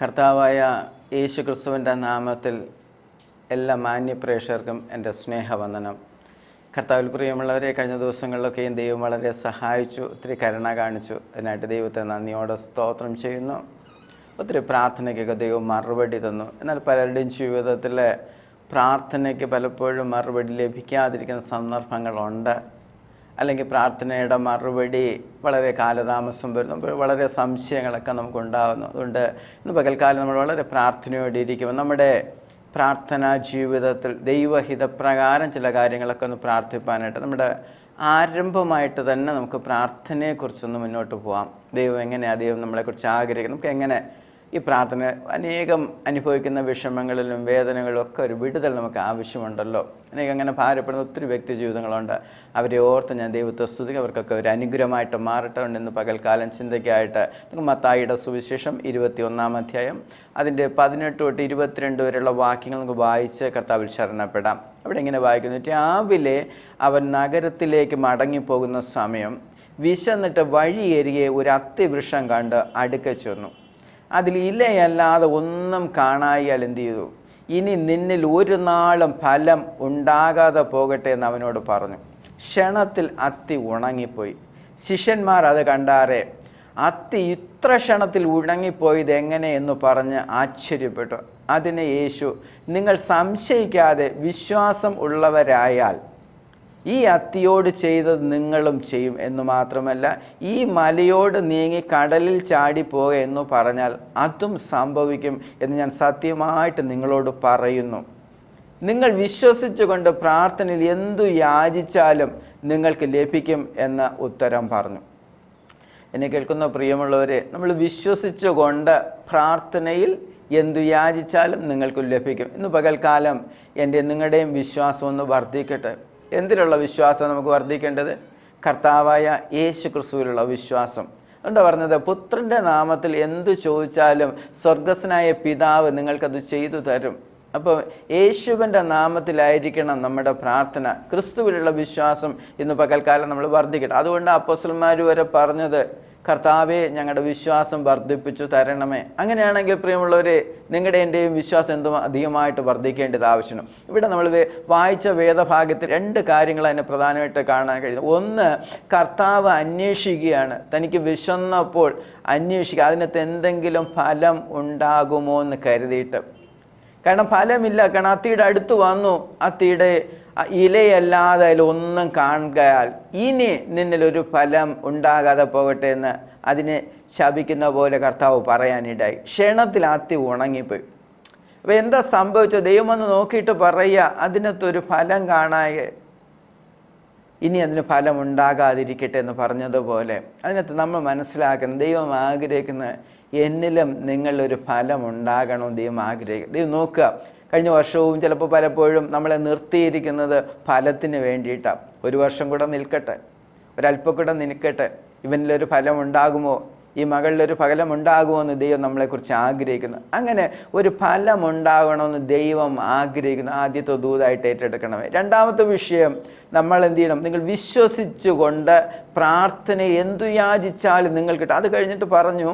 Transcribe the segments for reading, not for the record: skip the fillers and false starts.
കർത്താവായ യേശുക്രിസ്തുവിൻ്റെ നാമത്തിൽ എല്ലാ മാന്യപ്രേക്ഷകർക്കും എൻ്റെ സ്നേഹവന്ദനം. കർത്താവിൽ പ്രിയമുള്ളവരെ, കഴിഞ്ഞ ദിവസങ്ങളിലൊക്കെയും ദൈവം വളരെ സഹായിച്ചു, ഒത്തിരി കരുണ കാണിച്ചു. അതിനായിട്ട് ദൈവത്തെ നന്ദിയോടെ സ്തോത്രം ചെയ്യുന്നു. ഒത്തിരി പ്രാർത്ഥനയ്ക്കൊക്കെ ദൈവം മറുപടി തന്നു. എന്നാൽ പലരുടെയും ജീവിതത്തിലെ പ്രാർത്ഥനയ്ക്ക് പലപ്പോഴും മറുപടി ലഭിക്കാതിരിക്കുന്ന സന്ദർഭങ്ങളുണ്ട്. അല്ലെങ്കിൽ പ്രാർത്ഥനയുടെ മറുപടി വളരെ കാലതാമസം വരുന്നു, വളരെ സംശയങ്ങളൊക്കെ നമുക്കുണ്ടാകുന്നു. അതുകൊണ്ട് ഇന്ന് പകൽക്കാലം നമ്മൾ വളരെ പ്രാർത്ഥനയോടെ ഇരിക്കുമ്പോൾ നമ്മുടെ പ്രാർത്ഥനാ ജീവിതത്തിൽ ദൈവഹിതപ്രകാരം ചില കാര്യങ്ങളൊക്കെ ഒന്ന് പ്രാർത്ഥിപ്പാനായിട്ട് നമ്മുടെ ആരംഭമായിട്ട് തന്നെ നമുക്ക് പ്രാർത്ഥനയെക്കുറിച്ചൊന്ന് മുന്നോട്ട് പോകാം. ദൈവം എങ്ങനെയാണ് ദൈവം നമ്മളെക്കുറിച്ച് ആഗ്രഹിക്കുന്നത്, നമുക്ക് എങ്ങനെ ഈ പ്രാർത്ഥന അനേകം അനുഭവിക്കുന്ന വിഷമങ്ങളിലും വേദനകളിലും ഒക്കെ ഒരു വിടുതൽ നമുക്ക് ആവശ്യമുണ്ടല്ലോ. അനേകം അങ്ങനെ ഭാരപ്പെടുന്ന ഒത്തിരി വ്യക്തി ജീവിതങ്ങളുണ്ട്. അവരെ ഓർത്ത് ഞാൻ ദൈവത്തെ സ്തുതിക്കും. അവർക്കൊക്കെ ഒരു അനുഗ്രഹമായിട്ട് മാറട്ടെ. ഇന്ന് പകൽക്കാലം ചിന്തയ്ക്കായിട്ട് നമുക്ക് മത്തായിയുടെ സുവിശേഷം 21-ാം അധ്യായം അതിൻ്റെ 18 തൊട്ട് 22 വരെയുള്ള വാക്യങ്ങൾ നമുക്ക് വായിച്ച് കർത്താവിൽ ശരണപ്പെടാം. അവിടെ ഇങ്ങനെ വായിക്കുന്നു: രാവിലെ അവൻ നഗരത്തിലേക്ക് മടങ്ങിപ്പോകുന്ന സമയം വിശന്നിട്ട് വഴിയരികെ ഒരു അത്തിവൃക്ഷം കണ്ട് അടുക്ക ചെന്നു. അതിൽ ഇലയല്ലാതെ ഒന്നും കാണായാൽ എന്ത് ചെയ്തു? ഇനി നിന്നിൽ ഒരു നാളും ഫലം ഉണ്ടാകാതെ പോകട്ടെ എന്ന് അവനോട് പറഞ്ഞു. ക്ഷണത്തിൽ അത്തി ഉണങ്ങിപ്പോയി. ശിഷ്യന്മാർ അത് കണ്ടാറെ അത്തി ഇത്ര ക്ഷണത്തിൽ ഉണങ്ങിപ്പോയത് എങ്ങനെ എന്ന് പറഞ്ഞ് ആശ്ചര്യപ്പെട്ടു. അതിന് യേശു, നിങ്ങൾ സംശയിക്കാതെ വിശ്വാസം ഉള്ളവരായാൽ ഈ അത്തിയോട് ചെയ്തത് നിങ്ങളും ചെയ്യും എന്ന് മാത്രമല്ല, ഈ മലയോട് നീങ്ങി കടലിൽ ചാടിപ്പോക എന്ന് പറഞ്ഞാൽ അതും സംഭവിക്കും എന്ന് ഞാൻ സത്യമായിട്ട് നിങ്ങളോട് പറയുന്നു. നിങ്ങൾ വിശ്വസിച്ചുകൊണ്ട് പ്രാർത്ഥനയിൽ എന്തു യാചിച്ചാലും നിങ്ങൾക്ക് ലഭിക്കും എന്ന് ഉത്തരം പറഞ്ഞു. എന്നെ കേൾക്കുന്ന പ്രിയമുള്ളവരെ, നമ്മൾ വിശ്വസിച്ചുകൊണ്ട് പ്രാർത്ഥനയിൽ എന്തു യാചിച്ചാലും നിങ്ങൾക്ക് ലഭിക്കും. ഇന്ന് പകൽക്കാലം നിങ്ങളുടെയും വിശ്വാസം ഒന്ന് വർദ്ധിക്കട്ടെ. എന്തിലുള്ള വിശ്വാസം നമുക്ക് വർദ്ധിക്കേണ്ടത്? കർത്താവായ യേശു ക്രിസ്തുവിലുള്ള വിശ്വാസം. അതുകൊണ്ട് പറഞ്ഞത്, പുത്രൻ്റെ നാമത്തിൽ എന്തു ചോദിച്ചാലും സ്വർഗസ്വനായ പിതാവ് നിങ്ങൾക്കത് ചെയ്തു തരും. അപ്പോൾ യേശുവിൻ്റെ നാമത്തിലായിരിക്കണം നമ്മുടെ പ്രാർത്ഥന. ക്രിസ്തുവിലുള്ള വിശ്വാസം ഇന്ന് പകൽക്കാലം നമ്മൾ വർദ്ധിക്കട്ടെ. അതുകൊണ്ട് അപ്പോസ്തലന്മാർ വരെ പറഞ്ഞത്, കർത്താവെ ഞങ്ങളുടെ വിശ്വാസം വർദ്ധിപ്പിച്ചു തരണമേ. അങ്ങനെയാണെങ്കിൽ പ്രിയമുള്ളവരെ, നിങ്ങളുടെ എൻ്റെയും വിശ്വാസം എന്തും അധികമായിട്ട് വർദ്ധിക്കേണ്ടത് ആവശ്യമാണ്. ഇവിടെ നമ്മൾ വായിച്ച വേദഭാഗത്തിൽ 2 കാര്യങ്ങൾ അതിനെ പ്രധാനമായിട്ട് കാണാൻ കഴിയുന്നു. ഒന്ന്, കർത്താവ് അന്വേഷിക്കുകയാണ്. തനിക്ക് വിശന്നപ്പോൾ അന്വേഷിക്കുക, അതിനകത്ത് എന്തെങ്കിലും ഫലം ഉണ്ടാകുമോ എന്ന് കരുതിയിട്ട്. കാരണം ഫലമില്ല. കാരണം അത്തിയുടെ അടുത്ത് വന്നു, അത്തിയുടെ ഇലയല്ലാതെ അതിലൊന്നും കാണുകയാൽ ഇനി നിന്നിലൊരു ഫലം ഉണ്ടാകാതെ പോകട്ടെ എന്ന് അതിനെ ശപിക്കുന്ന പോലെ കർത്താവ് പറയാനിടയായി. ക്ഷണത്തിൽ അത്തി ഉണങ്ങിപ്പോയി. അപ്പോൾ എന്താ സംഭവിച്ചത്? ദൈവം ഒന്ന് നോക്കിയിട്ട് പറയുക, അതിനകത്തൊരു ഫലം കാണാതെ ഇനി അതിന് ഫലം ഉണ്ടാകാതിരിക്കട്ടെ എന്ന് പറഞ്ഞതുപോലെ അതിനകത്ത് നമ്മൾ മനസ്സിലാക്കുന്നത്, ദൈവം ആഗ്രഹിക്കുന്നത് എന്നിലും നിങ്ങളൊരു ഫലം ഉണ്ടാകണം ദൈവം ആഗ്രഹിക്കുക. ദൈവം നോക്കുക, കഴിഞ്ഞ വർഷവും ചിലപ്പോൾ പലപ്പോഴും നമ്മളെ നിർത്തിയിരിക്കുന്നത് ഫലത്തിന് വേണ്ടിയിട്ടാണ്. ഒരു വർഷം കൂടെ നിൽക്കട്ടെ, ഒരല്പം കൂടെ നിൽക്കട്ടെ, ഇവനിലൊരു ഫലം ഉണ്ടാകുമോ, ഈ മകളിലൊരു ഫലം ഉണ്ടാകുമോ എന്ന് ദൈവം നമ്മളെക്കുറിച്ച് ആഗ്രഹിക്കുന്നു. അങ്ങനെ ഒരു ഫലം ഉണ്ടാകണമെന്ന് ദൈവം ആഗ്രഹിക്കുന്നു. ആദ്യത്തെ ദൂതായിട്ട് ഏറ്റെടുക്കണമേ. രണ്ടാമത്തെ വിഷയം, നമ്മൾ എന്ത് ചെയ്യണം? നിങ്ങൾ വിശ്വസിച്ചുകൊണ്ട് പ്രാർത്ഥന എന്തു യാചിച്ചാലും നിങ്ങൾ കിട്ടും. അത് കഴിഞ്ഞിട്ട് പറഞ്ഞു,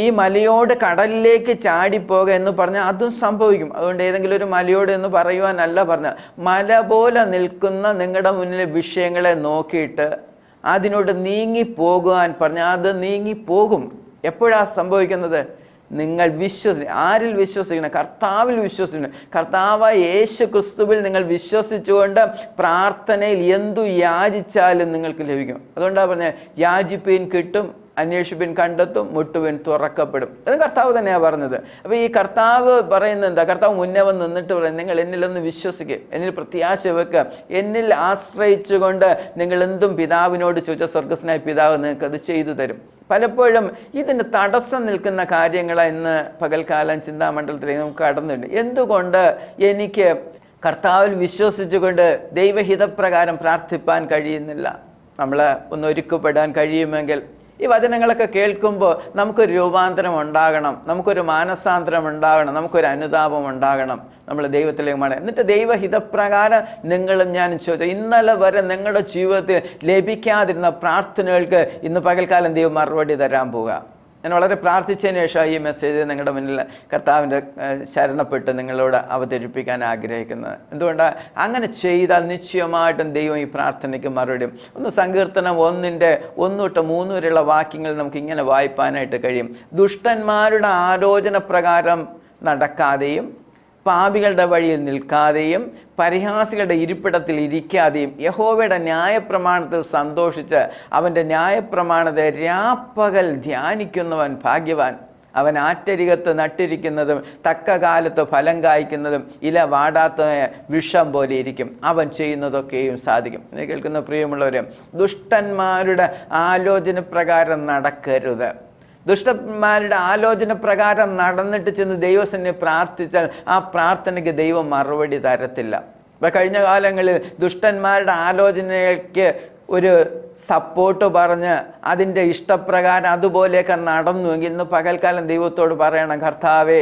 ഈ മലയോട് കടലിലേക്ക് ചാടിപ്പോക എന്ന് പറഞ്ഞാൽ അതും സംഭവിക്കും. അതുകൊണ്ട് ഏതെങ്കിലും ഒരു മലയോട് എന്ന് പറയുവാനല്ല പറഞ്ഞ, മല പോലെ നിൽക്കുന്ന നിങ്ങളുടെ മുന്നിലെ വിഷയങ്ങളെ നോക്കിയിട്ട് അതിനോട് നീങ്ങിപ്പോകുവാൻ പറഞ്ഞാൽ അത് നീങ്ങിപ്പോകും. എപ്പോഴാണ് സംഭവിക്കുന്നത്? നിങ്ങൾ ആരിൽ വിശ്വസിക്കണം? കർത്താവിൽ വിശ്വസിക്കണം. കർത്താവായ യേശു ക്രിസ്തുവിൽ നിങ്ങൾ വിശ്വസിച്ചുകൊണ്ട് പ്രാർത്ഥനയിൽ എന്തു യാചിച്ചാലും നിങ്ങൾക്ക് ലഭിക്കും. അതുകൊണ്ടാണ് പറഞ്ഞത്, യാചിപ്പീൻ കിട്ടും, അന്വേഷിപ്പിൻ കണ്ടെത്തും, മുട്ടുവിൻ തുറക്കപ്പെടും. അത് കർത്താവ് തന്നെയാണ് പറഞ്ഞത്. അപ്പോൾ ഈ കർത്താവ് പറയുന്നത് എന്താ? കർത്താവ് മുന്നേ വന്ന് നിന്നിട്ട് പറയും, നിങ്ങൾ എന്നിലൊന്ന് വിശ്വസിക്കുക, എന്നിൽ പ്രത്യാശ വെക്കുക, എന്നിൽ ആശ്രയിച്ചുകൊണ്ട് നിങ്ങൾ എന്തും പിതാവിനോട് ചോദിച്ച സ്വർഗസ്നായ പിതാവ് നിങ്ങൾക്ക് അത് ചെയ്തു തരും. പലപ്പോഴും ഇതിന് തടസ്സം നിൽക്കുന്ന കാര്യങ്ങൾ ഇന്ന് പകൽക്കാലം ചിന്താമണ്ഡലത്തിലേക്ക് നമുക്ക് കടന്നുണ്ട്. എന്തുകൊണ്ട് എനിക്ക് കർത്താവിൽ വിശ്വസിച്ചുകൊണ്ട് ദൈവഹിതപ്രകാരം പ്രാർത്ഥിപ്പാൻ കഴിയുന്നില്ല? നമ്മൾ ഒന്ന് ഒരുക്കപ്പെടാൻ കഴിയുമെങ്കിൽ ഈ വചനങ്ങളൊക്കെ കേൾക്കുമ്പോൾ നമുക്കൊരു രൂപാന്തരം ഉണ്ടാകണം, നമുക്കൊരു മാനസാന്തരം ഉണ്ടാകണം, നമുക്കൊരു അനുതാപം ഉണ്ടാകണം. നമ്മൾ ദൈവത്തിലേക്ക് മടങ്ങും. എന്നിട്ട് ദൈവഹിതപ്രകാരം നിങ്ങളും ഞാനും ചോദിച്ചു, ഇന്നലെ വരെ നിങ്ങളുടെ ജീവിതത്തിൽ ലഭിക്കാതിരുന്ന പ്രാർത്ഥനകൾക്ക് ഇന്ന് പകൽക്കാലം ദൈവം മറുപടി തരാൻ പോവുക. ഞാൻ വളരെ പ്രാർത്ഥിച്ചതിന് ശേഷം ഈ മെസ്സേജ് നിങ്ങളുടെ മുന്നിൽ കർത്താവിൻ്റെ ശരണപ്പെട്ട് നിങ്ങളോട് അവതരിപ്പിക്കാൻ ആഗ്രഹിക്കുന്നത്. എന്തുകൊണ്ടാണ്? അങ്ങനെ ചെയ്താൽ നിശ്ചയമായിട്ടും ദൈവം ഈ പ്രാർത്ഥനയ്ക്ക് മറുപടി. സങ്കീർത്തനം 1-3 വരെയുള്ള വാക്യങ്ങൾ നമുക്ക് ഇങ്ങനെ വായിപ്പാനായിട്ട് കഴിയും. ദുഷ്ടന്മാരുടെ ആലോചന പ്രകാരം നടക്കാതെയും പാപികളുടെ വഴിയിൽ നിൽക്കാതെയും പരിഹാസികളുടെ ഇരിപ്പിടത്തിൽ ഇരിക്കാതെയും യഹോവയുടെ ന്യായപ്രമാണത്തിൽ സന്തോഷിച്ച് അവൻ്റെ ന്യായപ്രമാണത്തെ രാപ്പകൽ ധ്യാനിക്കുന്നവൻ ഭാഗ്യവാൻ. അവൻ ആറ്റരികത്ത് നട്ടിരിക്കുന്നതും തക്ക കാലത്ത് ഫലം കായ്ക്കുന്നതും ഇല വാടാത്ത വിഷം പോലെ ഇരിക്കും. അവൻ ചെയ്യുന്നതൊക്കെയും സാധിക്കും. എന്നെ കേൾക്കുന്ന പ്രിയമുള്ളവരെ, ദുഷ്ടന്മാരുടെ ആലോചന പ്രകാരം നടക്കരുത്. ദുഷ്ടന്മാരുടെ ആലോചന പ്രകാരം നടന്നിട്ട് ചെന്ന് ദൈവസന്നിധി പ്രാർത്ഥിച്ചാൽ ആ പ്രാർത്ഥനയ്ക്ക് ദൈവം മറുപടി തരത്തില്ല. ഇപ്പം കഴിഞ്ഞ കാലങ്ങളിൽ ദുഷ്ടന്മാരുടെ ആലോചനയ്ക്ക് ഒരു സപ്പോർട്ട് പറഞ്ഞ് അതിൻ്റെ ഇഷ്ടപ്രകാരം അതുപോലെയൊക്കെ നടന്നുവെങ്കിൽ ഇന്ന് പകൽക്കാലം ദൈവത്തോട് പറയണം, കർത്താവേ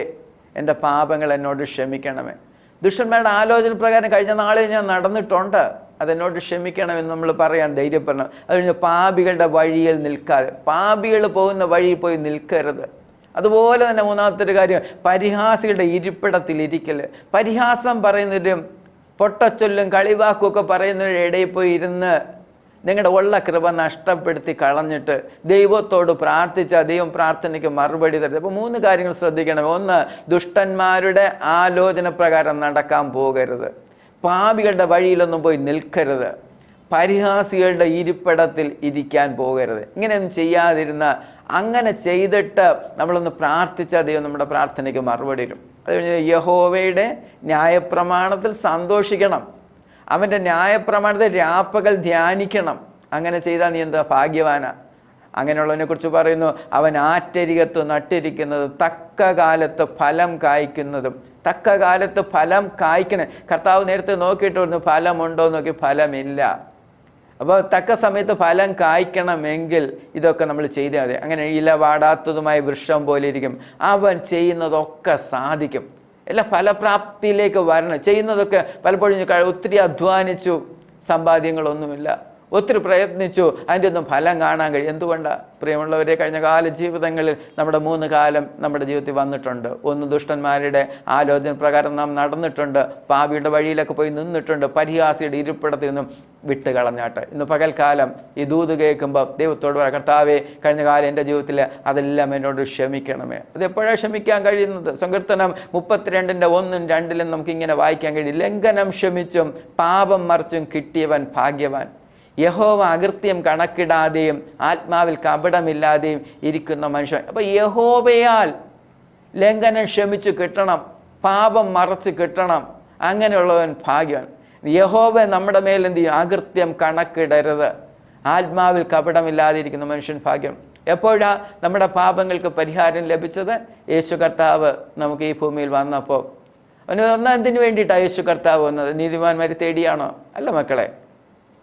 എൻ്റെ പാപങ്ങൾ എന്നോട് ക്ഷമിക്കണമേ. ദുഷ്ടന്മാരുടെ ആലോചന പ്രകാരം കഴിഞ്ഞ നാളിൽ ഞാൻ നടന്നിട്ടുണ്ട്, അതെന്നോട് ക്ഷമിക്കണമെന്ന് നമ്മൾ പറയാൻ ധൈര്യപ്പെടണം. അത് കഴിഞ്ഞ് പാപികളുടെ വഴിയിൽ നിൽക്കാതെ, പാപികൾ പോകുന്ന വഴിയിൽ പോയി നിൽക്കരുത്. അതുപോലെ തന്നെ മൂന്നാമത്തെ കാര്യം, പരിഹാസികളുടെ ഇരിപ്പിടത്തിൽ ഇരിക്കൽ. പരിഹാസം പറയുന്നവരും പൊട്ടച്ചൊല്ലും കളിവാക്കുമൊക്കെ പറയുന്നവരുടെ ഇടയിൽ പോയി ഇരുന്ന് നിങ്ങളുടെ ഉള്ള കൃപ നഷ്ടപ്പെടുത്തി കളഞ്ഞിട്ട് ദൈവത്തോട് പ്രാർത്ഥിച്ചാൽ ദൈവം പ്രാർത്ഥനയ്ക്ക് മറുപടി തരുന്നത്. അപ്പോൾ 3 കാര്യങ്ങൾ ശ്രദ്ധിക്കണം. 1, ദുഷ്ടന്മാരുടെ ആലോചന പ്രകാരം നടക്കാൻ പോകരുത്. പാപികളുടെ വഴിയിലൊന്നും പോയി നിൽക്കരുത്. പരിഹാസികളുടെ ഇരിപ്പിടത്തിൽ ഇരിക്കാൻ പോകരുത്. ഇങ്ങനെയൊന്നും ചെയ്യാതിരുന്ന, അങ്ങനെ ചെയ്തിട്ട് നമ്മളൊന്ന് പ്രാർത്ഥിച്ചാൽ ദൈവം നമ്മുടെ പ്രാർത്ഥനയ്ക്ക് മറുപടി തരും. അത് കഴിഞ്ഞ് യഹോവയുടെ ന്യായപ്രമാണത്തിൽ സന്തോഷിക്കണം. അവൻ്റെ ന്യായപ്രമാണത്തെ രാപ്പകൽ ധ്യാനിക്കണം. അങ്ങനെ ചെയ്താൽ നീ എന്താ ഭാഗ്യവാനാ. അങ്ങനെയുള്ളവനെ കുറിച്ച് പറയുന്നു, അവൻ ആറ്റരികത്ത് നട്ടിരിക്കുന്നതും തക്ക കാലത്ത് ഫലം കായ്ക്കുന്നതും. തക്ക കാലത്ത് ഫലം കായ്ക്കണേ. കർത്താവ് നേരത്തെ നോക്കിയിട്ട് പറഞ്ഞു, ഫലമുണ്ടോ നോക്കി, ഫലമില്ല. അപ്പോൾ തക്ക സമയത്ത് ഫലം കായ്ക്കണമെങ്കിൽ ഇതൊക്കെ നമ്മൾ ചെയ്താൽ മതി. അങ്ങനെ ഇല വാടാത്തതുമായ വൃക്ഷം പോലെ ഇരിക്കും. അവൻ ചെയ്യുന്നതൊക്കെ സാധിക്കും. എല്ലാം ഫലപ്രാപ്തിയിലേക്ക് വരണം. ചെയ്യുന്നതൊക്കെ പലപ്പോഴും ഒത്തിരി അധ്വാനിച്ചു, സമ്പാദ്യങ്ങളൊന്നുമില്ല, ഒത്തിരി പ്രയത്നിച്ചു, അതിൻ്റെ ഒന്നും ഫലം കാണാൻ കഴിയും. എന്തുകൊണ്ടാണ്? പ്രിയമുള്ളവരെ, കഴിഞ്ഞ കാല ജീവിതങ്ങളിൽ നമ്മുടെ 3 കാലം നമ്മുടെ ജീവിതത്തിൽ വന്നിട്ടുണ്ട്. 1, ദുഷ്ടന്മാരുടെ ആലോചന പ്രകാരം നാം നടന്നിട്ടുണ്ട്, പാപിയുടെ വഴിയിലൊക്കെ പോയി നിന്നിട്ടുണ്ട്, പരിഹാസിയുടെ ഇരിപ്പിടത്തിൽ നിന്നും വിട്ട് കളഞ്ഞാട്ട്. ഇന്ന് പകൽക്കാലം ഈ ദൂത് കേൾക്കുമ്പോൾ ദൈവത്തോട് പറയാം, കർത്താവേ, കഴിഞ്ഞ കാലം എൻ്റെ ജീവിതത്തിൽ അതെല്ലാം എന്നോട് ക്ഷമിക്കണമേ. അതെപ്പോഴാണ് ക്ഷമിക്കാൻ കഴിയുന്നത്? സങ്കീർത്തനം 32:1-2 നമുക്കിങ്ങനെ വായിക്കാൻ കഴിയും. ലംഘനം ക്ഷമിച്ചും പാപം മറിച്ചും കിട്ടിയവൻ ഭാഗ്യവാൻ. യഹോവ അകൃത്യം കണക്കിടാതെയും ആത്മാവിൽ കപടമില്ലാതെയും ഇരിക്കുന്ന മനുഷ്യൻ. അപ്പോൾ യഹോവയാൽ ലംഘനം ക്ഷമിച്ച് കിട്ടണം, പാപം മറച്ച് കിട്ടണം. അങ്ങനെയുള്ളവൻ ഭാഗ്യവാൻ. യഹോവ നമ്മുടെ മേൽ എന്ത് ചെയ്യും? അകൃത്യം കണക്കിടരുത്. ആത്മാവിൽ കപടമില്ലാതിരിക്കുന്ന മനുഷ്യൻ ഭാഗ്യം. എപ്പോഴാണ് നമ്മുടെ പാപങ്ങൾക്ക് പരിഹാരം ലഭിച്ചത്? യേശു കർത്താവ് നമുക്ക് ഈ ഭൂമിയിൽ വന്നപ്പോൾ. അവന് വന്നാൽ എന്തിനു വേണ്ടിയിട്ടാണ് യേശു കർത്താവ് വന്നത്? നീതിമാന്മാരെ തേടിയാണോ? അല്ല മക്കളെ,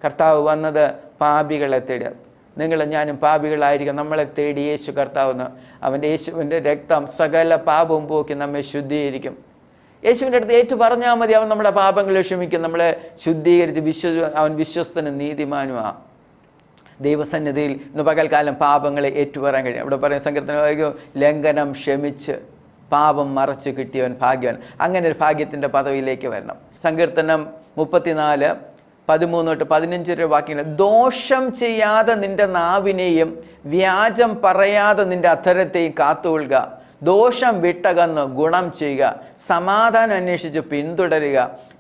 കർത്താവ് വന്നത് പാപികളെ തേടി. നിങ്ങളും ഞാനും പാപികളായിരിക്കും, നമ്മളെ തേടി യേശു കർത്താവെന്ന്. യേശുവിൻ്റെ രക്തം സകല പാപവും പോക്കി നമ്മെ ശുദ്ധീകരിക്കും. യേശുവിൻ്റെ അടുത്ത് ഏറ്റു പറഞ്ഞാൽ മതി, അവൻ നമ്മുടെ പാപങ്ങളെ ക്ഷമിക്കും, നമ്മളെ ശുദ്ധീകരിച്ച് അവൻ വിശ്വസ്തനും നീതിമാനുമാണ്. ദൈവസന്നിധിയിൽ ഇന്ന് പകൽക്കാലം പാപങ്ങളെ ഏറ്റുപറയാൻ കഴിയും. അവിടെ പറയുന്ന സങ്കീർത്തനം, ലംഘനം ക്ഷമിച്ച് പാപം മറച്ച് കിട്ടിയവൻ ഭാഗ്യവാൻ. അങ്ങനെ ഒരു ഭാഗ്യത്തിൻ്റെ പദവിയിലേക്ക് വരണം. സങ്കീർത്തനം 34 13-15 വാക്യങ്ങൾ. ദോഷം ചെയ്യാതെ നിന്റെ നാവിനെയും വ്യാജം പറയാതെ നിന്റെ അധരത്തെയും കാത്തുകൊള്ളുക. ദോഷം വിട്ടകന്ന് ഗുണം ചെയ്യുക. സമാധാനം അന്വേഷിച്ച് പിന്തുടരുക.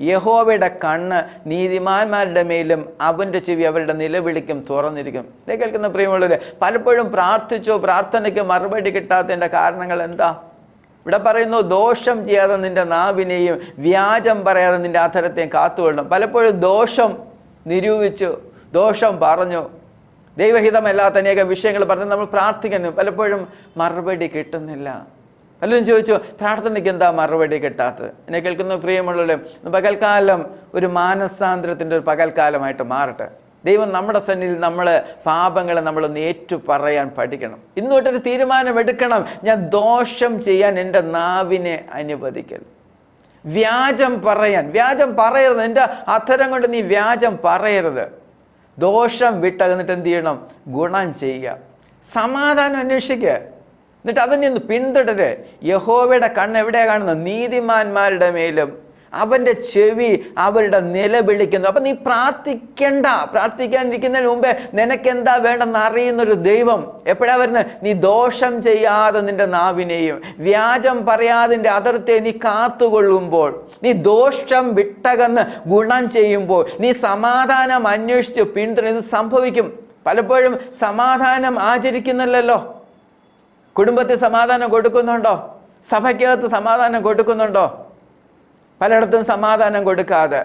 യഹോവയുടെ കണ്ണ് നീതിമാന്മാരുടെ മേലും അവൻ്റെ ചെവി അവരുടെ നിലവിളിക്കും തുറന്നിരിക്കും. ഇതേ കേൾക്കുന്ന പ്രിയമുള്ളവരെ, പലപ്പോഴും പ്രാർത്ഥനയ്ക്ക് മറുപടി കിട്ടാത്തതിൻ്റെ കാരണങ്ങൾ എന്താ? ഇവിടെ പറയുന്നു, ദോഷം ചെയ്യാതെ നിന്റെ നാവിനെയും വ്യാജം പറയാതെ നിന്റെ അധരത്തെയും കാത്തുകൊള്ളണം. പലപ്പോഴും ദോഷം നിരൂപിച്ചു, ദോഷം പറഞ്ഞു, ദൈവഹിതമല്ലാത്ത അനേക വിഷയങ്ങൾ പറഞ്ഞ് നമ്മൾ പ്രാർത്ഥിക്കുന്നു, പലപ്പോഴും മറുപടി കിട്ടുന്നില്ല. പലരും ചോദിച്ചു, പ്രാർത്ഥനയ്ക്ക് എന്താ മറുപടി കിട്ടാത്തത്? എന്നെ കേൾക്കുന്ന പ്രിയമുള്ളവരെ, പകൽക്കാലം ഒരു മാനസാന്തരത്തിൻ്റെ ഒരു പകൽക്കാലമായിട്ട് മാറട്ടെ. ദൈവം നമ്മുടെ സന്നിധിയിൽ പാപങ്ങളെ നമ്മളൊന്ന് ഏറ്റു പറയാൻ പഠിക്കണം. ഇന്നോട്ടൊരു തീരുമാനമെടുക്കണം, ഞാൻ ദോഷം ചെയ്യാൻ എൻ്റെ നാവിനെ അനുവദിക്കൽ. വ്യാജം പറയരുത്. എൻ്റെ അധരം കൊണ്ട് നീ വ്യാജം പറയരുത്. ദോഷം വിട്ടകന്നിട്ട് എന്ത് ചെയ്യണം? ഗുണം ചെയ്യുക. സമാധാനം അന്വേഷിക്കുക. എന്നിട്ട് അതിനെ ഒന്ന് പിന്തുടര്. യഹോവയുടെ കണ്ണ് എവിടെയാണ് കാണുന്നത്? നീതിമാന്മാരുടെ മേലും അവൻ്റെ ചെവി അവരുടെ നിലവിളിക്കുന്നു. അപ്പം നീ പ്രാർത്ഥിക്കാനിരിക്കുന്നതിന് മുമ്പേ നിനക്കെന്താ വേണ്ടെന്ന് അറിയുന്നൊരു ദൈവം എപ്പോഴാണ് വരുന്നത്? നീ ദോഷം ചെയ്യാതെ നിന്റെ നാവിനെയും വ്യാജം പറയാതെ നിന്റെ അതിർത്തെ നീ കാത്തുകൊള്ളുമ്പോൾ, നീ ദോഷം വിട്ടകന്ന് ഗുണം ചെയ്യുമ്പോൾ, നീ സമാധാനം അന്വേഷിച്ച് പിന്തുടരുന്നത് സംഭവിക്കും. പലപ്പോഴും സമാധാനം ആചരിക്കുന്നില്ലല്ലോ. കുടുംബത്തിൽ സമാധാനം കൊടുക്കുന്നുണ്ടോ? സഭയ്ക്കകത്ത് സമാധാനം കൊടുക്കുന്നുണ്ടോ? പലയിടത്തും സമാധാനം കൊടുക്കാതെ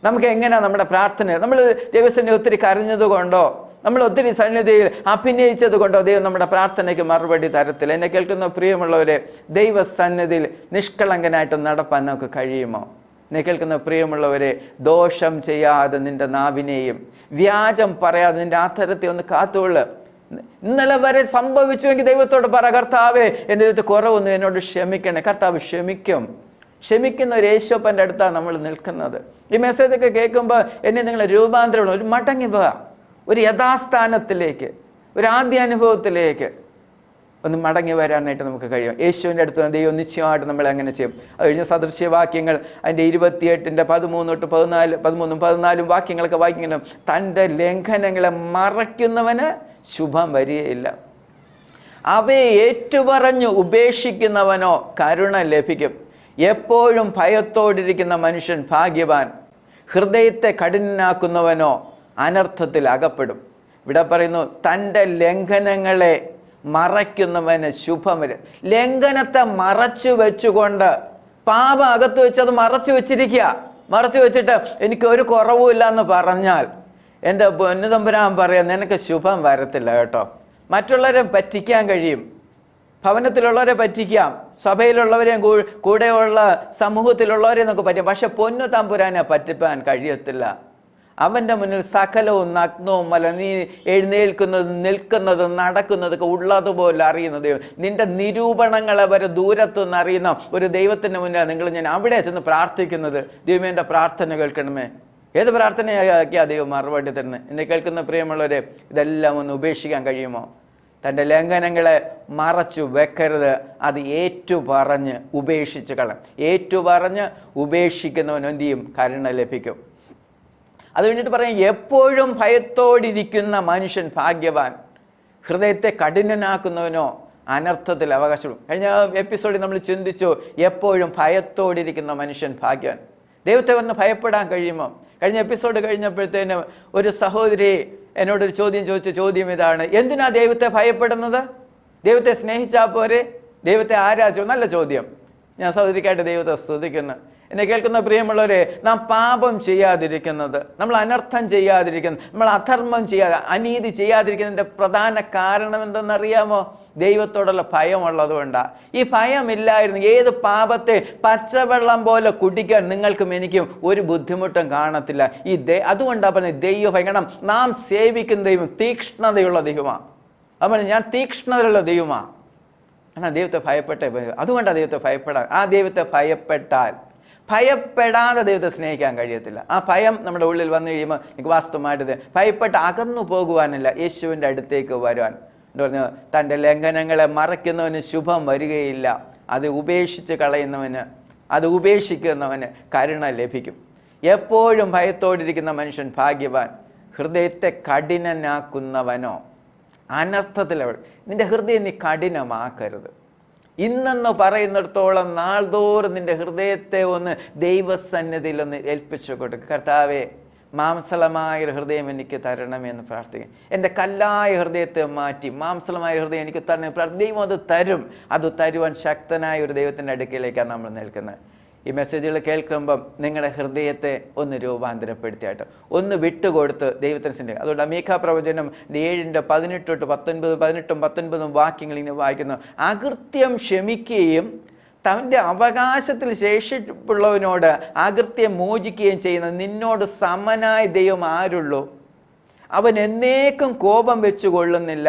നമുക്ക് എങ്ങനെയാണ് നമ്മുടെ പ്രാർത്ഥന? നമ്മൾ ദൈവസന്നിധി ഒത്തിരി കരഞ്ഞതുകൊണ്ടോ, നമ്മൾ ഒത്തിരി സന്നിധിയിൽ അഭിനയിച്ചത് കൊണ്ടോ ദൈവം നമ്മുടെ പ്രാർത്ഥനയ്ക്ക് മറുപടി തരത്തില്ല. എന്നെ കേൾക്കുന്ന പ്രിയമുള്ളവരെ, ദൈവസന്നിധിയിൽ നിഷ്കളങ്കനായിട്ട് നടപ്പാൻ നമുക്ക് കഴിയുമോ? എന്നെ കേൾക്കുന്ന പ്രിയമുള്ളവരെ, ദോഷം ചെയ്യാതെ നിന്റെ നാവിനെയും വ്യാജം പറയാതെ നിന്റെ അധരത്തെ ഒന്ന് കാത്തുകൊള്ളു. ഇന്നലെ വരെ സംഭവിച്ചുവെങ്കിൽ ദൈവത്തോട് പറ, കർത്താവേ എൻ്റെ ദൈവത്തെ കുറവൊന്നും എന്നോട് ക്ഷമിക്കണേ. കർത്താവ് ക്ഷമിക്കുന്ന ഒരു യേശുപ്പൻ്റെ അടുത്താണ് നമ്മൾ നിൽക്കുന്നത്. ഈ മെസ്സേജൊക്കെ കേൾക്കുമ്പോൾ എന്നെ നിങ്ങൾ രൂപാന്തരം ഒരു മടങ്ങി പോവുക, ഒരു യഥാസ്ഥാനത്തിലേക്ക്, ഒരു ആദ്യ അനുഭവത്തിലേക്ക് ഒന്ന് മടങ്ങി വരാനായിട്ട് നമുക്ക് കഴിയും. യേശുവിൻ്റെ അടുത്ത് ദൈവം നിശ്ചയമായിട്ട് നമ്മളെ അങ്ങനെ ചെയ്യും. അത് കഴിഞ്ഞ സദൃശ്യവാക്യങ്ങൾ അതിൻ്റെ 28-ന്റെ 13-14 വാക്യങ്ങളൊക്കെ വായിക്കണം. തൻ്റെ ലംഘനങ്ങളെ മറയ്ക്കുന്നവന് ശുഭം വരികയില്ല. അവയെ ഏറ്റുപറഞ്ഞ് ഉപേക്ഷിക്കുന്നവനോ കരുണ ലഭിക്കും. എപ്പോഴും ഭയത്തോടിരിക്കുന്ന മനുഷ്യൻ ഭാഗ്യവാൻ. ഹൃദയത്തെ കഠിനനാക്കുന്നവനോ അനർത്ഥത്തിൽ അകപ്പെടും. ഇവിടെ പറയുന്നു, തൻ്റെ ലംഘനങ്ങളെ മറയ്ക്കുന്നവന് ശുഭം വരും. ലംഘനത്തെ മറച്ചു വെച്ചുകൊണ്ട്, പാപം അകത്ത് വെച്ച് അത് മറച്ചു വെച്ചിട്ട് എനിക്കൊരു കുറവുമില്ല എന്ന് പറഞ്ഞാൽ എൻ്റെ പൊന്നുതമ്പുരാൻ പറയാം, നിനക്ക് ശുഭം വരത്തില്ല കേട്ടോ. മറ്റുള്ളവരെ പറ്റിക്കാൻ കഴിയും, ഭവനത്തിലുള്ളവരെ പറ്റിക്കാം, സഭയിലുള്ളവരെയും കൂടെയുള്ള സമൂഹത്തിലുള്ളവരെയും നമുക്ക് പറ്റും. പക്ഷെ പൊന്നു തമ്പുരാനെ പറ്റിപ്പാൻ കഴിയത്തില്ല. അവൻ്റെ മുന്നിൽ സകലവും നഗ്നവും നീ എഴുന്നേൽക്കുന്നതും നിൽക്കുന്നതും നടക്കുന്നതൊക്കെ ഉള്ളതുപോലെ അറിയുന്നത്. നിന്റെ നിരൂപണങ്ങളെ വരെ ദൂരത്തുനിന്ന് അറിയുന്ന ഒരു ദൈവത്തിൻ്റെ മുന്നിൽ ഞാൻ അവിടെ ചെന്ന് പ്രാർത്ഥിക്കുന്നത്. ദൈവമേ, എൻ്റെ പ്രാർത്ഥന കേൾക്കണമേ. ഏത് പ്രാർത്ഥനയാക്കിയാ ദൈവം മറുപടി തരുന്നത്? എന്നെ കേൾക്കുന്ന പ്രിയമുള്ളവരെ, ഇതെല്ലാം ഒന്ന് ഉപേക്ഷിക്കാൻ കഴിയുമോ? തൻ്റെ ലംഘനങ്ങളെ മറച്ചു വെക്കരുത്. അത് ഏറ്റുപറഞ്ഞ് ഉപേക്ഷിച്ച് ഏറ്റുപറഞ്ഞ് ഉപേക്ഷിക്കുന്നവന് എന്ത് ചെയ്യും? കരുണ ലഭിക്കും. അത് കഴിഞ്ഞിട്ട് പറയാം, എപ്പോഴും ഭയത്തോടിരിക്കുന്ന മനുഷ്യൻ ഭാഗ്യവാൻ. ഹൃദയത്തെ കഠിനനാക്കുന്നവനോ അനർത്ഥത്തിൽ അവകാശപ്പെടും. കഴിഞ്ഞ എപ്പിസോഡിൽ നമ്മൾ ചിന്തിച്ചു, എപ്പോഴും ഭയത്തോടിരിക്കുന്ന മനുഷ്യൻ ഭാഗ്യവാൻ. ദൈവത്തെ വന്ന് ഭയപ്പെടാൻ കഴിയുമോ? കഴിഞ്ഞ എപ്പിസോഡ് കഴിഞ്ഞപ്പോഴത്തേനും ഒരു സഹോദരി എന്നോടൊരു ചോദ്യം ഇതാണ്, എന്തിനാ ദൈവത്തെ ഭയപ്പെടുന്നത്? ദൈവത്തെ സ്നേഹിച്ചാൽ പോരെ? ദൈവത്തെ ആരാധിച്ചു? നല്ല ചോദ്യം. ഞാൻ സഹോദരിക്കായിട്ട് ദൈവത്തെ സ്തുതിക്കുന്നു. എന്നെ കേൾക്കുന്ന പ്രിയമുള്ളവരെ, നാം പാപം ചെയ്യാതിരിക്കുന്നത്, നമ്മൾ അനർത്ഥം ചെയ്യാതിരിക്കുന്നത്, നമ്മൾ അധർമ്മം അനീതി ചെയ്യാതിരിക്കുന്നതിൻ്റെ പ്രധാന കാരണം എന്തെന്നറിയാമോ? ദൈവത്തോടുള്ള ഭയമുള്ളത് കൊണ്ടാണ്. ഈ ഭയമില്ലായിരുന്നു ഏത് പാപത്തെ പച്ചവെള്ളം പോലെ കുടിക്കാൻ നിങ്ങൾക്കും എനിക്കും ഒരു ബുദ്ധിമുട്ടും കാണത്തില്ല. അതുകൊണ്ടാണ് പറഞ്ഞത് ദൈവഭയം. നാം സേവിക്കുന്ന ദൈവം തീക്ഷ്ണതയുള്ള ദൈവമാണ്. അപ്പോൾ ഞാൻ തീക്ഷ്ണതയുള്ള ദൈവമാണ്. എന്നാൽ ദൈവത്തെ അതുകൊണ്ടാണ് ദൈവത്തെ ഭയപ്പെടാൻ. ആ ദൈവത്തെ ഭയപ്പെടാതെ ദൈവത്തെ സ്നേഹിക്കാൻ കഴിയത്തില്ല. ആ ഭയം നമ്മുടെ ഉള്ളിൽ വന്നു കഴിയുമ്പോൾ എനിക്ക് വാസ്തവമായിട്ട് ഭയപ്പെട്ട് അകന്നു പോകുവാനല്ല, യേശുവിൻ്റെ അടുത്തേക്ക് വരുവാൻ. എന്ന് പറഞ്ഞു, തൻ്റെ ലംഘനങ്ങളെ മറയ്ക്കുന്നവന് ശുഭം വരികയില്ല. അത് ഉപേക്ഷിക്കുന്നവന് കരുണ ലഭിക്കും. എപ്പോഴും ഭയത്തോടിരിക്കുന്ന മനുഷ്യൻ ഭാഗ്യവാൻ. ഹൃദയത്തെ കഠിനനാക്കുന്നവനോ അനർത്ഥത്തിൽ. നിന്റെ ഹൃദയം നീ കഠിനമാക്കരുത്. ഇന്നെന്ന് പറയുന്നിടത്തോളം നാൾതോറും നിന്റെ ഹൃദയത്തെ ഒന്ന് ദൈവസന്നിധിയിൽ ഒന്ന് ഏൽപ്പിച്ചു കൊടുക്കുക. കർത്താവേ, മാംസളമായൊരു ഹൃദയം എനിക്ക് തരണമെന്ന് പ്രാർത്ഥിക്കും. എൻ്റെ കല്ലായ ഹൃദയത്തെ മാറ്റി മാംസളമായ ഹൃദയം എനിക്ക് തരണം പ്രാർത്ഥിക്കും. ദൈവം അത് തരും. അത് തരുവാൻ ശക്തനായ ഒരു ദൈവത്തിൻ്റെ അടുക്കലേക്കാണ് നമ്മൾ നിൽക്കുന്നത്. ഈ മെസ്സേജുകൾ കേൾക്കുമ്പം നിങ്ങളുടെ ഹൃദയത്തെ ഒന്ന് രൂപാന്തരപ്പെടുത്തിയായിട്ട് ഒന്ന് വിട്ടുകൊടുത്ത് ദൈവത്തിന് സ്നേഹിക്കുക. അതുകൊണ്ട് മീഖാ പ്രവചനം 7:18-19 വാക്യങ്ങൾ ഇങ്ങനെ വായിക്കുന്നു. അകൃത്യം ക്ഷമിക്കുകയും തൻ്റെ അവകാശത്തിൽ ശേഷിപ്പുള്ളവനോട് അകൃത്യം മോചിക്കുകയും ചെയ്യുന്ന നിന്നോട് സമനായ ദൈവം ആരുള്ളൂ? അവൻ എന്നേക്കും കോപം വെച്ചു കൊള്ളുന്നില്ല.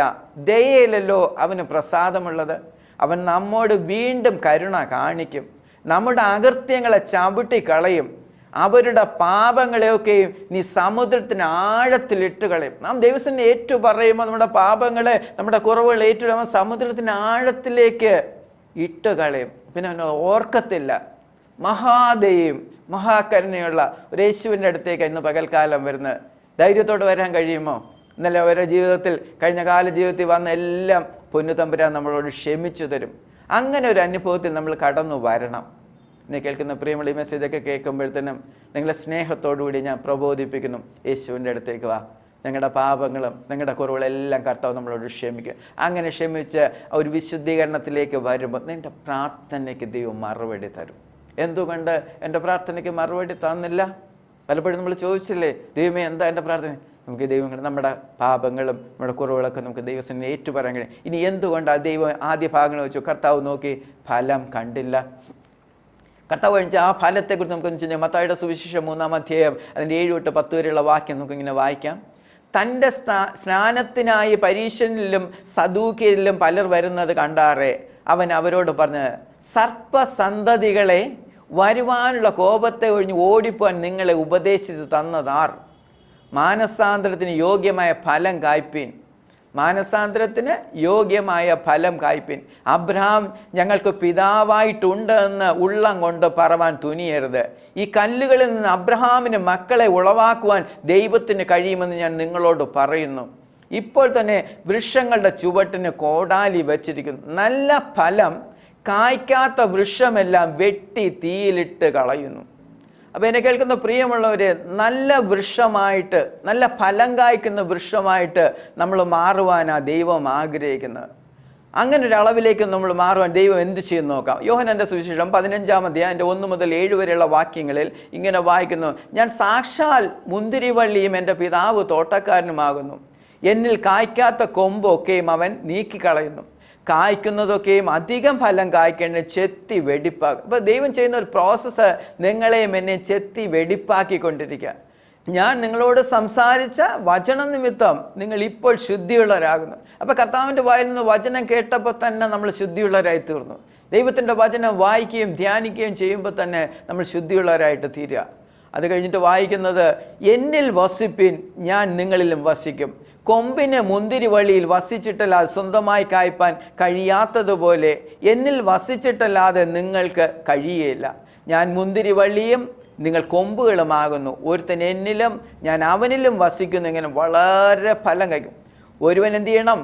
ദയയിലല്ലോ അവന് പ്രസാദമുള്ളത്. അവൻ നമ്മോട് വീണ്ടും കരുണ കാണിക്കും. നമ്മുടെ അകൃത്യങ്ങളെ ചവിട്ടിക്കളയും. അവരുടെ പാപങ്ങളെയൊക്കെയും നീ സമുദ്രത്തിന് ആഴത്തിലിട്ട് കളയും. നാം ദൈവത്തിനെ ഏറ്റു പറയുമ്പോൾ നമ്മുടെ പാപങ്ങളെ, നമ്മുടെ കുറവുകൾ ഏറ്റുപറയുമ്പോൾ സമുദ്രത്തിന് ആഴത്തിലേക്ക് ഇട്ട് കളയും. പിന്നെ അവനെ ഓർക്കത്തില്ല. മഹാദയും മഹാകരുണയുള്ള ഒരു യേശുവിൻ്റെ അടുത്തേക്ക് ഇന്ന് പകൽക്കാലം വരുന്നത്. ധൈര്യത്തോടെ വരാൻ കഴിയുമോ? ഇന്നലെ ഓരോ ജീവിതത്തിൽ, കഴിഞ്ഞ കാല ജീവിതത്തിൽ വന്ന എല്ലാം പൊന്നുതമ്പുരാൻ നമ്മളോട് ക്ഷമിച്ചു തരും. അങ്ങനെ ഒരു അനുഭവത്തിൽ നമ്മൾ കടന്നു വരണം. എന്നെ കേൾക്കുന്ന പ്രിയമുള്ള ഈ മെസ്സേജൊക്കെ കേൾക്കുമ്പോഴത്തേനും നിങ്ങളെ സ്നേഹത്തോടുകൂടി ഞാൻ പ്രബോധിപ്പിക്കുന്നു, യേശുവിൻ്റെ അടുത്തേക്ക് വാ. നിങ്ങളുടെ പാപങ്ങളും നിങ്ങളുടെ കുറവുകളെല്ലാം കർത്താവ് നമ്മളോട് ക്ഷമിക്കും. അങ്ങനെ ക്ഷമിച്ച് ഒരു വിശുദ്ധീകരണത്തിലേക്ക് വരുമ്പോൾ നിൻ്റെ പ്രാർത്ഥനയ്ക്ക് ദൈവം മറുപടി തരും. എന്തുകൊണ്ട് എൻ്റെ പ്രാർത്ഥനയ്ക്ക് മറുപടി തന്നില്ല? പലപ്പോഴും നമ്മൾ ചോദിച്ചില്ലേ, ദൈവമേ എന്താ എൻ്റെ പ്രാർത്ഥന? നമുക്ക് ദൈവം നമ്മുടെ പാപങ്ങളും നമ്മുടെ കുറവുകളൊക്കെ നമുക്ക് ദൈവത്തിന് ഏറ്റുപറയാൻ കഴിയും. ഇനി എന്തുകൊണ്ടാണ് ദൈവം ആദ്യ ഭാഗങ്ങൾ വെച്ചു? കർത്താവ് നോക്കി ഫലം കണ്ടില്ല. കർത്താവ് കഴിച്ച ആ ഫലത്തെക്കുറിച്ച് നമുക്കൊന്ന് ചിന്തിക്കാം. മത്തായിയുടെ സുവിശേഷം 3-ാം അധ്യായം അതിൻ്റെ 7-10 വരെയുള്ള വാക്യം നമുക്കിങ്ങനെ വായിക്കാം. തൻ്റെ സ്നാനത്തിനായി പരീശനിലും സദൂക്യരിലും പലർ വരുന്നത് കണ്ടാറേ അവൻ അവരോട് പറഞ്ഞ്, സർപ്പസന്തതികളെ, വരുവാനുള്ള കോപത്തെ ഒഴിഞ്ഞ് ഓടിപ്പോൻ നിങ്ങളെ ഉപദേശിച്ച് തന്നതാർ? മാനസാന്തരത്തിന് യോഗ്യമായ ഫലം കായ്പിൻ. മാനസാന്തരത്തിന് യോഗ്യമായ ഫലം കായ്പിൻ. അബ്രഹാം ഞങ്ങൾക്ക് പിതാവായിട്ടുണ്ട് എന്ന് ഉള്ളം കൊണ്ട് പറവാൻ തുനിയരുത്. ഈ കല്ലുകളിൽ നിന്ന് അബ്രഹാമിന് മക്കളെ ഉളവാക്കുവാൻ ദൈവത്തിന് കഴിയുമെന്ന് ഞാൻ നിങ്ങളോട് പറയുന്നു. ഇപ്പോൾ തന്നെ വൃക്ഷങ്ങളുടെ ചുവട്ടിന് കോടാലി വച്ചിരിക്കുന്നു. നല്ല ഫലം കായ്ക്കാത്ത വൃക്ഷമെല്ലാം വെട്ടി തീയിലിട്ട് കളയുന്നു. അപ്പോൾ എന്നെ കേൾക്കുന്ന പ്രിയമുള്ളവരെ, നല്ല വൃക്ഷമായിട്ട്, നല്ല ഫലം കായ്ക്കുന്ന വൃക്ഷമായിട്ട് നമ്മൾ മാറുവാനാണ് ദൈവം ആഗ്രഹിക്കുന്നത്. അങ്ങനെ ഒരു അളവിലേക്ക് നമ്മൾ മാറുവാൻ ദൈവം എന്ത് ചെയ്യുന്നു നോക്കാം. യോഹന്നാന്റെ സുവിശേഷം 15-ാം അധ്യായം 1 മുതൽ 7 വരെയുള്ള വാക്യങ്ങളിൽ ഇങ്ങനെ വായിക്കുന്നു. ഞാൻ സാക്ഷാൽ മുന്തിരിവള്ളിയും എൻ്റെ പിതാവ് തോട്ടക്കാരനുമാകുന്നു. എന്നിൽ കായ്ക്കാത്ത കൊമ്പൊക്കെയും അവൻ നീക്കിക്കളയുന്നു. കായ്ക്കുന്നതൊക്കെയും അധികം ഫലം കായ്ക്കേണ്ട ചെത്തി വെടിപ്പാക്കും. അപ്പോൾ ദൈവം ചെയ്യുന്ന ഒരു പ്രോസസ്സ് നിങ്ങളെയും എന്നെ ചെത്തി വെടിപ്പാക്കിക്കൊണ്ടിരിക്കുക. ഞാൻ നിങ്ങളോട് സംസാരിച്ച വചന നിമിത്തം നിങ്ങൾ ഇപ്പോൾ ശുദ്ധിയുള്ളവരാകുന്നു. അപ്പോൾ കർത്താവിൻ്റെ വായിൽ നിന്ന് വചനം കേട്ടപ്പോൾ തന്നെ നമ്മൾ ശുദ്ധിയുള്ളവരായി തീർന്നു. ദൈവത്തിൻ്റെ വചനം വായിക്കുകയും ധ്യാനിക്കുകയും ചെയ്യുമ്പോൾ തന്നെ നമ്മൾ ശുദ്ധിയുള്ളവരായിട്ട് തീരുക. അത് കഴിഞ്ഞിട്ട് വായിക്കുന്നത്, എന്നിൽ വസിപ്പിൻ, ഞാൻ നിങ്ങളിലും വസിക്കും. കൊമ്പിന് മുന്തിരി വള്ളിയിൽ വസിച്ചിട്ടല്ലാതെ സ്വന്തമായി കായ്പാൻ കഴിയാത്തതുപോലെ എന്നിൽ വസിച്ചിട്ടല്ലാതെ നിങ്ങൾക്ക് കഴിയുകയില്ല. ഞാൻ മുന്തിരി വള്ളിയും നിങ്ങൾ കൊമ്പുകളുമാകുന്നു. ഒരുത്തൻ എന്നിലും ഞാൻ അവനിലും വസിക്കുന്നു. ഇങ്ങനെ വളരെ ഫലം കഴിക്കും. ഒരുവൻ എന്ത് ചെയ്യണം?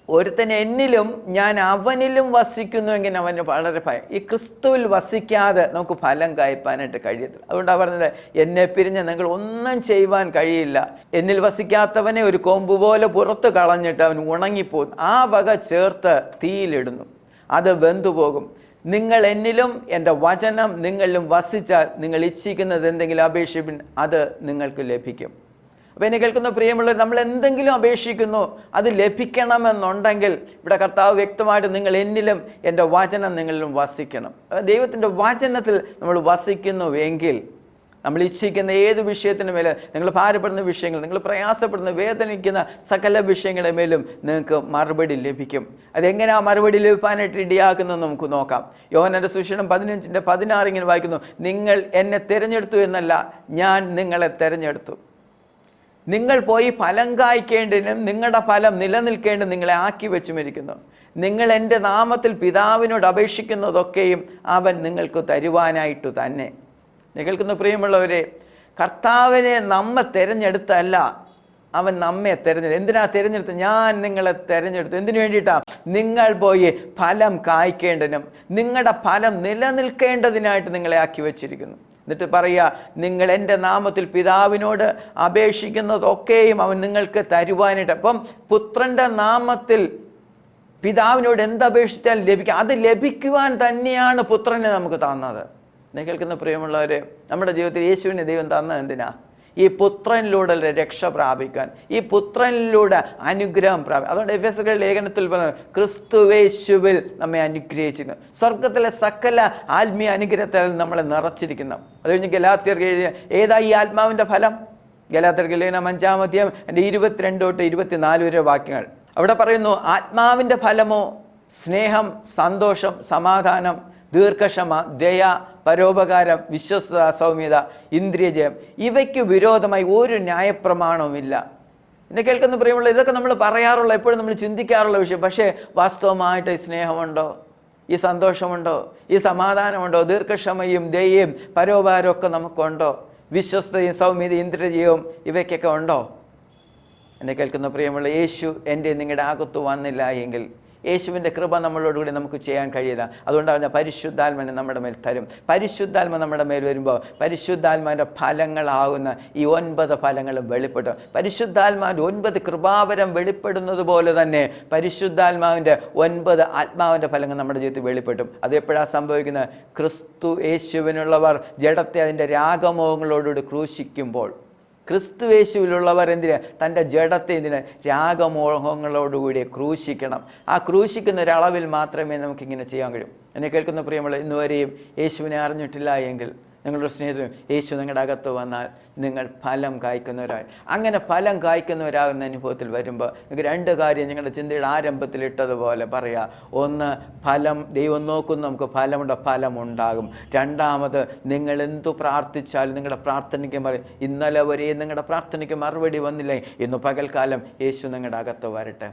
ഒരുത്തൻ എന്നിലും ഞാൻ അവനിലും വസിക്കുന്നു എങ്കിൽ അവന് വളരെ ഭയം. ഈ ക്രിസ്തുവിൽ വസിക്കാതെ നമുക്ക് ഫലം കായ്പാനായിട്ട് കഴിയത്തില്ല. അതുകൊണ്ടാണ് പറഞ്ഞത്, എന്നെ പിരിഞ്ഞ് നിങ്ങൾ ഒന്നും ചെയ്യുവാൻ കഴിയില്ല. എന്നിൽ വസിക്കാത്തവനെ ഒരു കൊമ്പ് പോലെ പുറത്ത് കളഞ്ഞിട്ട് അവൻ ഉണങ്ങിപ്പോകും. ആ വക ചേർത്ത് തീയിലിടുന്നു, അത് വെന്തുപോകും. നിങ്ങൾ എന്നിലും എൻ്റെ വചനം നിങ്ങളിലും വസിച്ചാൽ നിങ്ങൾ ഇച്ഛിക്കുന്നത് എന്തെങ്കിലും അപേക്ഷിപ്പിൻ, അത് നിങ്ങൾക്ക് ലഭിക്കും. അപ്പോൾ എന്നെ കേൾക്കുന്ന പ്രിയമുള്ളവർ, നമ്മൾ എന്തെങ്കിലും അപേക്ഷിക്കുന്നു അത് ലഭിക്കണമെന്നുണ്ടെങ്കിൽ ഇവിടെ കർത്താവ് വ്യക്തമായിട്ട് നിങ്ങൾ എന്നിലും എൻ്റെ വചനം നിങ്ങളിലും വസിക്കണം. ദൈവത്തിൻ്റെ വചനത്തിൽ നമ്മൾ വസിക്കുന്നുവെങ്കിൽ നമ്മൾ ഇച്ഛിക്കുന്ന ഏത് വിഷയത്തിന് മേലെ, നിങ്ങൾ ഭാരപ്പെടുന്ന വിഷയങ്ങൾ, നിങ്ങൾ പ്രയാസപ്പെടുന്ന വേദനിക്കുന്ന സകല വിഷയങ്ങളുടെ മേലും നിങ്ങൾക്ക് മറുപടി ലഭിക്കും. അതെങ്ങനെയാ മറുപടി ലഭിക്കാനായിട്ട് ഇടയാക്കുന്നത് നമുക്ക് നോക്കാം. യോഹന്നാന്റെ സുവിശേഷം 15:16 ഇങ്ങനെ വായിക്കുന്നു, നിങ്ങൾ എന്നെ തിരഞ്ഞെടുത്തു എന്നല്ല, ഞാൻ നിങ്ങളെ തിരഞ്ഞെടുത്തു. നിങ്ങൾ പോയി ഫലം കായ്ക്കേണ്ടതിനും നിങ്ങളുടെ ഫലം നിലനിൽക്കേണ്ടത് നിങ്ങളെ ആക്കി വെച്ചുമിരിക്കുന്നു. നിങ്ങൾ എൻ്റെ നാമത്തിൽ പിതാവിനോട് അപേക്ഷിക്കുന്നതൊക്കെയും അവൻ നിങ്ങൾക്ക് തരുവാനായിട്ട് തന്നെ. കേൾക്കുന്ന പ്രിയമുള്ളവരെ, കർത്താവിനെ നമ്മെ തിരഞ്ഞെടുത്തല്ല, അവൻ നമ്മെ തിരഞ്ഞെടുത്തു. എന്തിനാ തിരഞ്ഞെടുത്ത്? ഞാൻ നിങ്ങളെ തിരഞ്ഞെടുത്തു. എന്തിനു വേണ്ടിയിട്ടാ? നിങ്ങൾ പോയി ഫലം കായ്ക്കേണ്ടതിനും നിങ്ങളുടെ ഫലം നിലനിൽക്കേണ്ടതിനായിട്ട് നിങ്ങളെ ആക്കി വച്ചിരിക്കുന്നു. എന്നിട്ട് പറയുക, നിങ്ങൾ എൻ്റെ നാമത്തിൽ പിതാവിനോട് അപേക്ഷിക്കുന്നതൊക്കെയും അവൻ നിങ്ങൾക്ക് തരുവാനായിട്ട്. അപ്പം പുത്രൻ്റെ നാമത്തിൽ പിതാവിനോട് എന്തപേക്ഷിച്ചാൽ ലഭിക്കുക, അത് ലഭിക്കുവാൻ തന്നെയാണ് പുത്രനെ നമുക്ക് തന്നത്. എന്നെ കേൾക്കുന്ന പ്രിയമുള്ളവരെ, നമ്മുടെ ജീവിതത്തിൽ യേശുവിനെ ദൈവം തന്നത് എന്തിനാ? ഈ പുത്രനിലൂടെ രക്ഷ പ്രാപിക്കാൻ, ഈ പുത്രനിലൂടെ അനുഗ്രഹം പ്രാപിക്കാൻ. അതുകൊണ്ട് എഫെസ്യരുടെ ലേഖനത്തിൽ പറഞ്ഞു, ക്രിസ്തുവേശുവിൽ നമ്മെ അനുഗ്രഹിച്ചിരിക്കുന്നു. സ്വർഗത്തിലെ സകല ആത്മീയ അനുഗ്രഹത്താൽ നമ്മളെ നിറച്ചിരിക്കുന്നു. അത് കഴിഞ്ഞ് ഗലാത്യർക്ക് എഴുതിയ ഏതാ ഈ ആത്മാവിൻ്റെ ഫലം? ഗലാത്യർക്ക് ലേഖനം 5-ാം അധ്യായം 22 തൊട്ട് 24 വരെ വാക്യങ്ങൾ. അവിടെ പറയുന്നു, ആത്മാവിൻ്റെ ഫലമോ സ്നേഹം, സന്തോഷം, സമാധാനം, ദീർഘക്ഷമ, ദയ, പരോപകാരം, വിശ്വസ്തത, സൗമ്യത, ഇന്ദ്രിയജയം. ഇവയ്ക്ക് വിരോധമായി ഒരു ന്യായപ്രമാണവുമില്ല. എന്നെ കേൾക്കുന്ന പ്രിയമുള്ള, ഇതൊക്കെ നമ്മൾ പറയാറുള്ള, എപ്പോഴും നമ്മൾ ചിന്തിക്കാറുള്ള വിഷയം. പക്ഷേ വാസ്തവമായിട്ട് ഈ സ്നേഹമുണ്ടോ? ഈ സന്തോഷമുണ്ടോ? ഈ സമാധാനമുണ്ടോ? ദീർഘക്ഷമയും ദയയും പരോപകാരവും ഒക്കെ നമുക്കുണ്ടോ? വിശ്വസ്തയും സൗമ്യതയും ഇന്ദ്രിയജയവും ഇവയ്ക്കൊക്കെ ഉണ്ടോ? എന്നെ കേൾക്കുന്ന പ്രിയമുള്ള, യേശു എൻ്റെ നിങ്ങളുടെ അകത്ത് വന്നില്ല എങ്കിൽ യേശുവിൻ്റെ കൃപ നമ്മളോടുകൂടി നമുക്ക് ചെയ്യാൻ കഴിയില്ല. അതുകൊണ്ടാണ് പരിശുദ്ധാത്മനെ നമ്മുടെ മേൽ തരും. പരിശുദ്ധാത്മ നമ്മുടെ മേൽ വരുമ്പോൾ പരിശുദ്ധാത്മാവിൻ്റെ ഫലങ്ങളാകുന്ന ഈ 9 ഫലങ്ങളും വെളിപ്പെട്ടു. പരിശുദ്ധാത്മാവിൻ്റെ 9 കൃപാവരം വെളിപ്പെടുന്നത് പോലെ തന്നെ പരിശുദ്ധാത്മാവിൻ്റെ 9 ആത്മാവിൻ്റെ ഫലങ്ങൾ നമ്മുടെ ജീവിതത്തിൽ വെളിപ്പെടും. അതെപ്പോഴാണ് സംഭവിക്കുന്നത്? ക്രിസ്തു യേശുവിനുള്ളവർ ജഡത്തെ അതിൻ്റെ രാഗമോഹങ്ങളോടുകൂടി ക്രൂശിക്കുമ്പോൾ. ക്രിസ്തുവേശുവിലുള്ളവർ എന്തിന്? തൻ്റെ ജഡത്തെ എന്തിന്? രാഗമോഹങ്ങളോടുകൂടി ക്രൂശിക്കണം. ആ ക്രൂശിക്കുന്ന ഒരളവിൽ മാത്രമേ നമുക്കിങ്ങനെ ചെയ്യാൻ കഴിയും. എന്നെ കേൾക്കുന്ന പ്രിയമുള്ള, ഇന്നുവരെയും യേശുവിനെ അറിഞ്ഞിട്ടില്ല എങ്കിൽ നിങ്ങളുടെ സ്നേഹിതരും യേശു നിങ്ങളുടെ അകത്ത് വന്നാൽ നിങ്ങൾ ഫലം കായ്ക്കുന്നവരായി. അങ്ങനെ ഫലം കായ്ക്കുന്നവരാകുന്ന അനുഭവത്തിൽ വരുമ്പോൾ നിങ്ങൾക്ക് 2 കാര്യം നിങ്ങളുടെ ചിന്തയുടെ ആരംഭത്തിൽ ഇട്ടതുപോലെ പറയാം. ഒന്ന്, ഫലം ദൈവം നോക്കുന്നു, നമുക്ക് ഫലമുണ്ട്, ഫലമുണ്ടാകും. രണ്ടാമത്, നിങ്ങൾ എന്തു പ്രാർത്ഥിച്ചാലും നിങ്ങളുടെ പ്രാർത്ഥനയ്ക്ക് ഇന്നലെ വരെ നിങ്ങളുടെ പ്രാർത്ഥനയ്ക്ക് മറുപടി വന്നില്ലേ, ഇന്ന് പകൽക്കാലം യേശു നിങ്ങളുടെ അകത്ത് വരട്ടെ.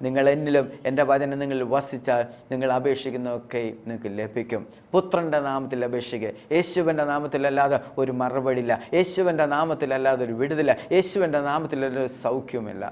നിങ്ങൾ എന്നിലും എൻ്റെ വചനം നിങ്ങളിൽ വസിച്ചാൽ നിങ്ങൾ അപേക്ഷിക്കുന്നതൊക്കെ നിങ്ങൾക്ക് ലഭിക്കും. പുത്രൻ്റെ നാമത്തിൽ അപേക്ഷിക്കുക. യേശുവിൻ്റെ നാമത്തിലല്ലാതെ ഒരു മറുപടിയില്ല. യേശുവിൻ്റെ നാമത്തിലല്ലാതെ ഒരു വിടുതലില്ല. യേശുവിൻ്റെ നാമത്തിലൊരു സൗഖ്യമില്ല.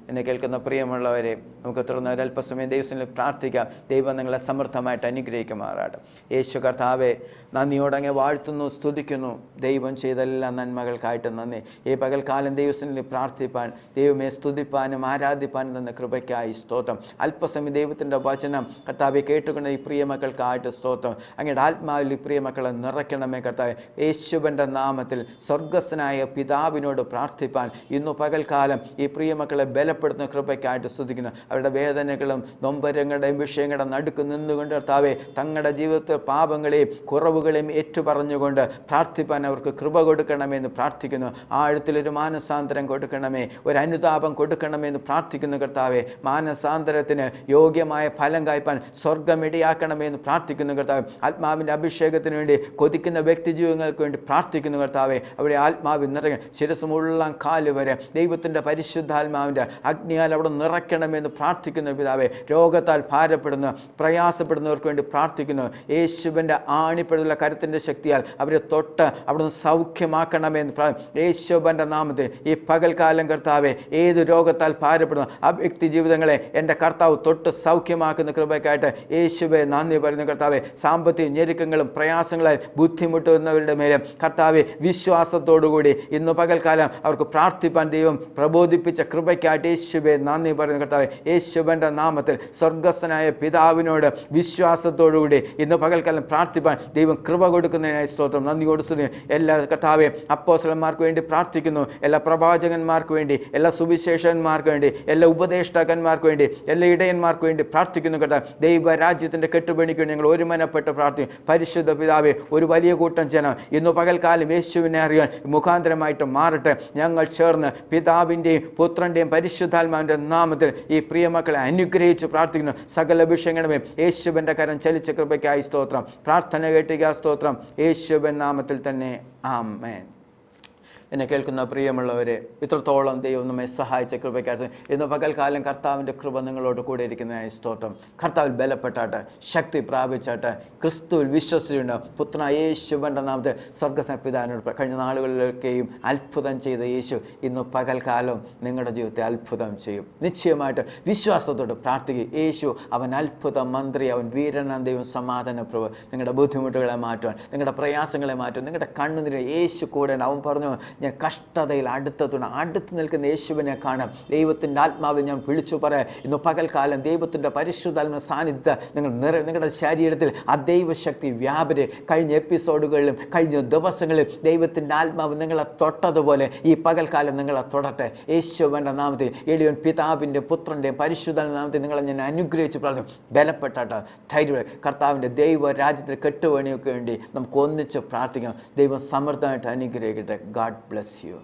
എന്നെ കേൾക്കുന്ന പ്രിയമുള്ളവരെ, നമുക്ക് തുടർന്ന് ഒരല്പസമയം ദൈവത്തിൽ പ്രാർത്ഥിക്കാം. ദൈവം നിങ്ങളെ സമൃദ്ധമായിട്ട് അനുഗ്രഹിക്കുമാറാട്ടെ. യേശു കർത്താവെ, നന്ദിയോടങ്ങെ വാഴ്ത്തുന്നു, സ്തുതിക്കുന്നു. ദൈവം ചെയ്ത എല്ലാ നന്മകൾക്കായിട്ട് നന്ദി. ഈ പകൽക്കാലം ദൈവത്തിൽ പ്രാർത്ഥിപ്പാൻ, ദൈവമേ സ്തുതിപ്പാനും ആരാധിപ്പാനും തന്ന കൃപയ്ക്കായി സ്തോത്രം. അല്പസമയം ദൈവത്തിൻ്റെ വചനം കർത്താവെ കേട്ടുകൊണ്ട് ഈ പ്രിയമക്കൾക്കായിട്ട് സ്തോത്രം. അങ്ങയുടെ ആത്മാവിൽ ഈ പ്രിയമക്കളെ നിറയ്ക്കണമേ കർത്താവെ. യേശുവിൻ്റെ നാമത്തിൽ സ്വർഗസ്ഥനായ പിതാവിനോട് പ്രാർത്ഥിപ്പാൻ ഇന്നു പകൽക്കാലം ഈ പ്രിയമക്കളെ ബലപ്പെടുത്തുന്ന കൃപയ്ക്കായിട്ട് സ്തുതിക്കുന്നു. അവരുടെ വേദനകളും നൊമ്പരങ്ങളുടെയും വിഷയങ്ങളുടെ നടുക്ക് നിന്നുകൊണ്ട് കർത്താവെ തങ്ങളുടെ ജീവിതത്തിൽ പാപങ്ങളെയും കുറവുകളെയും ഏറ്റുപറഞ്ഞുകൊണ്ട് പ്രാർത്ഥിപ്പാൻ അവർക്ക് കൃപ കൊടുക്കണമെന്ന് പ്രാർത്ഥിക്കുന്നു. ആഴത്തിലൊരു മാനസാന്തരം കൊടുക്കണമേ, ഒരു അനുതാപം കൊടുക്കണമെന്ന് പ്രാർത്ഥിക്കുന്നു കർത്താവെ. മാനസാന്തരത്തിന് യോഗ്യമായ ഫലം കായ്പാൻ സ്വർഗമിടയാക്കണമെന്ന് പ്രാർത്ഥിക്കുന്നു കർത്താവെ. ആത്മാവിൻ്റെ അഭിഷേകത്തിന് വേണ്ടി കൊതിക്കുന്ന വ്യക്തി ജീവിതങ്ങൾക്ക് വേണ്ടി പ്രാർത്ഥിക്കുന്നു കർത്താവെ. അവരെ ആത്മാവിൽ നിറയ്ക്കണം. ശിരസുമുള്ള കാല് വരെ ദൈവത്തിൻ്റെ പരിശുദ്ധാത്മാവിൻ്റെ അഗ്നിയാൽ അവിടെ നിറയ്ക്കണമെന്ന് പ്രാർത്ഥിക്കുന്നു പിതാവെ. രോഗത്താൽ ഭാരപ്പെടുന്ന പ്രയാസപ്പെടുന്നവർക്ക് വേണ്ടി പ്രാർത്ഥിക്കുന്നു. യേശുവിൻ്റെ ആണിപ്പെടുന്ന കരുത്തിൻ്റെ ശക്തിയാൽ അവരെ തൊട്ട് അവിടുന്ന് സൗഖ്യമാക്കണമെന്ന് യേശുവിൻ്റെ നാമത്തിൽ ഈ പകൽക്കാലം കർത്താവെ ഏത് രോഗത്താൽ ഭാരപ്പെടുന്ന ആ വ്യക്തി ജീവിതങ്ങളെ എൻ്റെ കർത്താവ് തൊട്ട് സൗഖ്യമാക്കുന്ന കൃപയ്ക്കായിട്ട് യേശുവെ നന്ദി പറയുന്നു കർത്താവെ. സാമ്പത്തിക ഞെരുക്കങ്ങളും പ്രയാസങ്ങളാൽ ബുദ്ധിമുട്ടുന്നവരുടെ മേലും കർത്താവെ വിശ്വാസത്തോടുകൂടി ഇന്ന് പകൽക്കാലം അവർക്ക് പ്രാർത്ഥിപ്പാൻ ദൈവം പ്രബോധിപ്പിച്ച കൃപയ്ക്കായിട്ട് യേശുവെ നന്ദി പറയുന്നു കർത്താവെ. യേശുവിൻ്റെ നാമത്തിൽ സ്വർഗസ്ഥനായ പിതാവിനോട് വിശ്വാസത്തോടുകൂടി ഇന്ന് പകൽക്കാലം പ്രാർത്ഥിപ്പാൻ ദൈവം കൃപ കൊടുക്കുന്നതിനായി സ്തോത്രം. നന്ദി കൊടുക്കുന്നു. എല്ലാ കർത്താവെ അപ്പോസ്തലന്മാർക്ക് വേണ്ടി പ്രാർത്ഥിക്കുന്നു. എല്ലാ പ്രവാചകന്മാർക്ക് വേണ്ടി, എല്ലാ സുവിശേഷന്മാർക്ക് വേണ്ടി, എല്ലാ ഉപദേഷ്ടാക്കന്മാർക്ക് വേണ്ടി, എല്ലാ ഇടയന്മാർക്ക് വേണ്ടി പ്രാർത്ഥിക്കുന്നു കർത്താവ്. ദൈവരാജ്യത്തിൻ്റെ കെട്ടുപണിക്ക് വേണ്ടി ഞങ്ങൾ ഒരുമനപ്പെട്ട് പ്രാർത്ഥിക്കും. പരിശുദ്ധ പിതാവെ, ഒരു വലിയ കൂട്ടം ജനം ഇന്ന് പകൽക്കാലം യേശുവിനെ അറിയാൻ മുഖാന്തരമായിട്ട് മാറട്ടെ. ഞങ്ങൾ ചേർന്ന് പിതാവിൻ്റെയും പുത്രൻ്റെയും പരിശുദ്ധാത്മാവിൻ്റെ നാമത്തിൽ ഈ പ്രിയമക്കളെ അനുഗ്രഹിച്ച് പ്രാർത്ഥിക്കുന്നു. സകല വിഷയങ്ങളുമേ യേശുവിൻ്റെ കരം ചലിച്ച കൃപയ്ക്കായി സ്തോത്രം. പ്രാർത്ഥന കേട്ടിക സ്തോത്രം. യേശുവിൻ നാമത്തിൽ തന്നെ ആമേൻ. എന്നെ കേൾക്കുന്ന പ്രിയമുള്ളവരെ, ഇത്രത്തോളം ദൈവം നമ്മെ സഹായിച്ച കൃപയ്ക്കായിട്ട് ഇന്ന് പകൽക്കാലം കർത്താവിൻ്റെ കൃപ നിങ്ങളോട് കൂടെ ഇരിക്കുന്നതിനായി സ്തോത്രം. കർത്താവിൽ ബലപ്പെട്ടാട്ട്, ശക്തി പ്രാപിച്ചാട്ട്, ക്രിസ്തുവിൽ വിശ്വസിച്ചുകൊണ്ട് പുത്രനായ യേശുവിൻ്റെ നാമത്തെ സ്വർഗ്ഗപിതാവിനോട് കഴിഞ്ഞ നാളുകളിലൊക്കെയും അത്ഭുതം ചെയ്ത യേശു ഇന്ന് പകൽക്കാലം നിങ്ങളുടെ ജീവിതത്തെ അത്ഭുതം ചെയ്യും. നിശ്ചയമായിട്ട് വിശ്വാസത്തോട് പ്രാർത്ഥിക്കുക. യേശു അവൻ അത്ഭുത മന്ത്രി, അവൻ വീരനാം ദൈവം, സമാധാന പ്രഭു. നിങ്ങളുടെ ബുദ്ധിമുട്ടുകളെ മാറ്റുവാൻ, നിങ്ങളുടെ പ്രയാസങ്ങളെ മാറ്റുവാൻ, നിങ്ങളുടെ കണ്ണുനീര് യേശു കൂടെ. അവൻ പറഞ്ഞു, ഞാൻ കഷ്ടതയിൽ അടുത്ത് നിൽക്കുന്ന യേശുവിനെ കാണാം. ദൈവത്തിൻ്റെ ആത്മാവിൽ ഞാൻ വിളിച്ചു പറയാം. ഇന്ന് പകൽക്കാലം ദൈവത്തിൻ്റെ പരിശുദ്ധാത്മ സാന്നിധ്യത നിങ്ങളുടെ ശരീരത്തിൽ ആ ദൈവശക്തി വ്യാപരി. കഴിഞ്ഞ എപ്പിസോഡുകളിലും കഴിഞ്ഞ ദിവസങ്ങളിലും ദൈവത്തിൻ്റെ ആത്മാവ് നിങ്ങളെ തൊട്ടതുപോലെ ഈ പകൽക്കാലം നിങ്ങളെ തൊടട്ടെ. യേശുവിൻ്റെ നാമത്തിൽ, എളിയവൻ പിതാവിൻ്റെ പുത്രൻ്റെയും പരിശുദ്ധാത്മ നാമത്തിൽ നിങ്ങളെ ഞാൻ അനുഗ്രഹിച്ച് പറഞ്ഞു. ബലപ്പെട്ടാട്ട്, ധൈര്യം. കർത്താവിൻ്റെ ദൈവ രാജ്യത്തിൽ കെട്ടുപണിയൊക്കെ വേണ്ടി നമുക്ക് ഒന്നിച്ച് പ്രാർത്ഥിക്കാം. ദൈവം സമൃദ്ധമായിട്ട് അനുഗ്രഹിക്കട്ടെ. God bless you.